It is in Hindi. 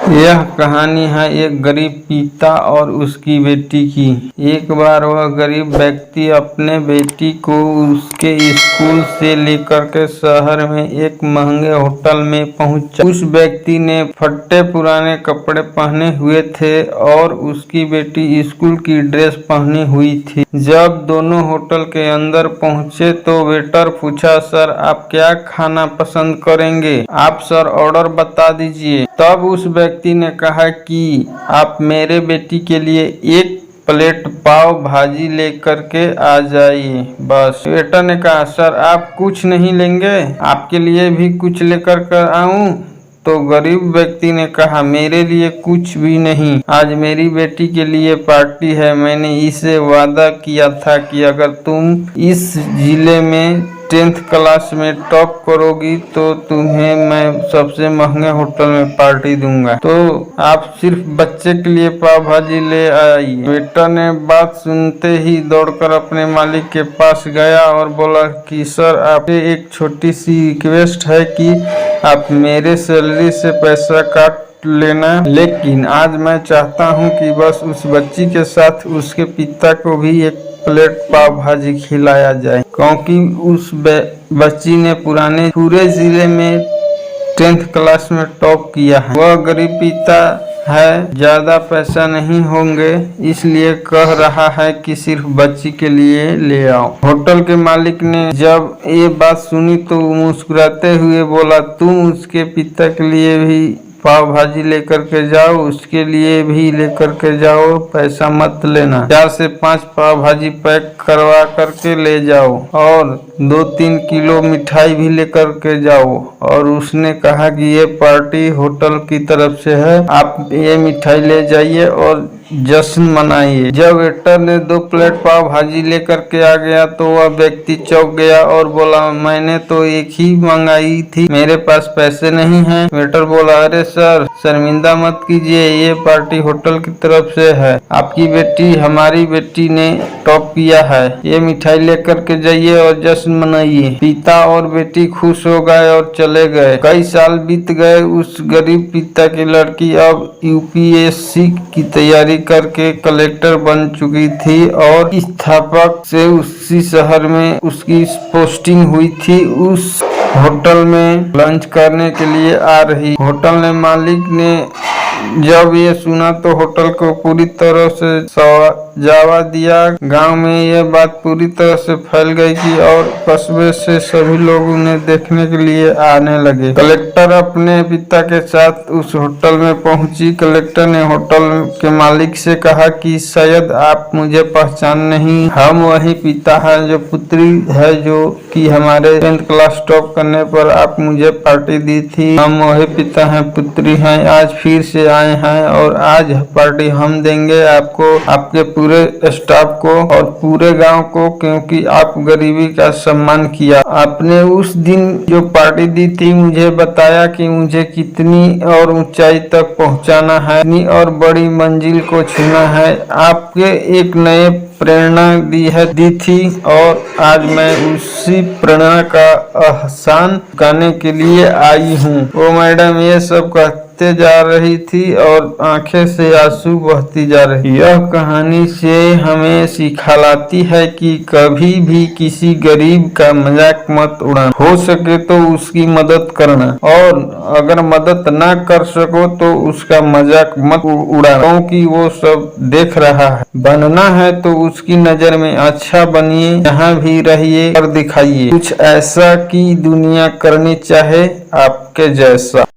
यह कहानी है एक गरीब पिता और उसकी बेटी की। एक बार वह गरीब व्यक्ति अपने बेटी को उसके स्कूल से लेकर के शहर में एक महंगे होटल में पहुंचा। उस व्यक्ति ने फटे पुराने कपड़े पहने हुए थे और उसकी बेटी स्कूल की ड्रेस पहनी हुई थी। जब दोनों होटल के अंदर पहुंचे तो वेटर पूछा, सर आप क्या खाना पसंद करेंगे? आप सर ऑर्डर बता दीजिए। तब उस व्यक्ति ने कहा कि आप मेरे बेटी के लिए एक प्लेट पाव भाजी लेकर के आ जाइए बस। वेटर ने कहा, सर आप कुछ नहीं लेंगे? आपके लिए भी कुछ लेकर कर आऊं? तो गरीब व्यक्ति ने कहा, मेरे लिए कुछ भी नहीं, आज मेरी बेटी के लिए पार्टी है। मैंने इसे वादा किया था कि अगर तुम इस जिले में 10th क्लास में टॉप करोगी तो तुम्हें मैं सबसे महंगे होटल में पार्टी दूंगा। तो आप सिर्फ बच्चे के लिए पाव भाजी ले आई। वेटर ने बात सुनते ही दौड़कर अपने मालिक के पास गया और बोला कि सर आपसे एक छोटी सी रिक्वेस्ट है कि आप मेरे सैलरी से पैसा काट लेना, लेकिन आज मैं चाहता हूं कि बस उस बच्ची के साथ उसके पिता को भी एक प्लेट पाव भाजी खिलाया जाए, क्योंकि उस बच्ची ने पूरे जिले में 10th क्लास में टॉप किया है। वह गरीब पिता है, ज्यादा पैसा नहीं होंगे, इसलिए कह रहा है कि सिर्फ बच्ची के लिए ले आओ। होटल के मालिक ने जब ये बात सुनी तो मुस्कुराते हुए बोला, तुम उसके पिता के लिए भी पाव भाजी लेकर के जाओ, उसके लिए भी लेकर के जाओ, पैसा मत लेना। 4 से 5 पाव भाजी पैक करवा करके ले जाओ और 2-3 किलो मिठाई भी लेकर के जाओ। और उसने कहा कि ये पार्टी होटल की तरफ से है, आप ये मिठाई ले जाइए और जश्न मनाइए। जब वेटर ने 2 प्लेट पाव भाजी लेकर के आ गया तो वह व्यक्ति चौंक गया और बोला, मैंने तो एक ही मंगाई थी, मेरे पास पैसे नहीं हैं। वेटर बोला, अरे सर शर्मिंदा मत कीजिए, ये पार्टी होटल की तरफ से है, आपकी बेटी हमारी बेटी ने टॉप किया है, ये मिठाई लेकर के जाइए और जश्न मनाइए। पिता और बेटी खुश हो गए और चले गए। कई साल बीत गए। उस गरीब पिता की लड़की अब UPSC की तैयारी करके कलेक्टर बन चुकी थी और स्थापक से उसी शहर में उसकी पोस्टिंग हुई थी। उस होटल में लंच करने के लिए आ रही। होटल ने मालिक ने जब ये सुना तो होटल को पूरी तरह से सजावा दिया। गांव में यह बात पूरी तरह से फैल गई कि और कस्बे से सभी लोग उन्हें देखने के लिए आने लगे। कलेक्टर अपने पिता के साथ उस होटल में पहुंची। कलेक्टर ने होटल के मालिक से कहा कि शायद आप मुझे पहचान नहीं, हम वही पिता है जो पुत्री है जो कि हमारे 10th क्लास टॉप करने पर आप मुझे पार्टी दी थी। हम वही पिता हैं, पुत्री हैं, आज फिर से आए हैं और आज पार्टी हम देंगे आपको, आपके पूरे स्टाफ को और पूरे गांव को, क्योंकि आप गरीबी का सम्मान किया। आपने उस दिन जो पार्टी दी थी मुझे बताया कि मुझे कितनी और ऊंचाई तक पहुंचाना है, कितनी और बड़ी मंजिल को छूना है। आपके एक नए प्रेरणा दी थी और आज मैं उसी प्रेरणा का एहसान करने के लिए आई हूँ। वो मैडम ये सब कहते जा रही थी और आंखें से आंसू बहती जा रही। यह कहानी से हमें सिखाती है कि कभी भी किसी गरीब का मजाक मत उड़ाना, हो सके तो उसकी मदद करना और अगर मदद ना कर सको तो उसका मजाक मत उड़ाना, क्योंकि वो सब देख रहा है। बनना है तो उसकी नजर में अच्छा बनिए, जहाँ भी रहिए और दिखाइए कुछ ऐसा कि दुनिया करनी चाहे आपके जैसा।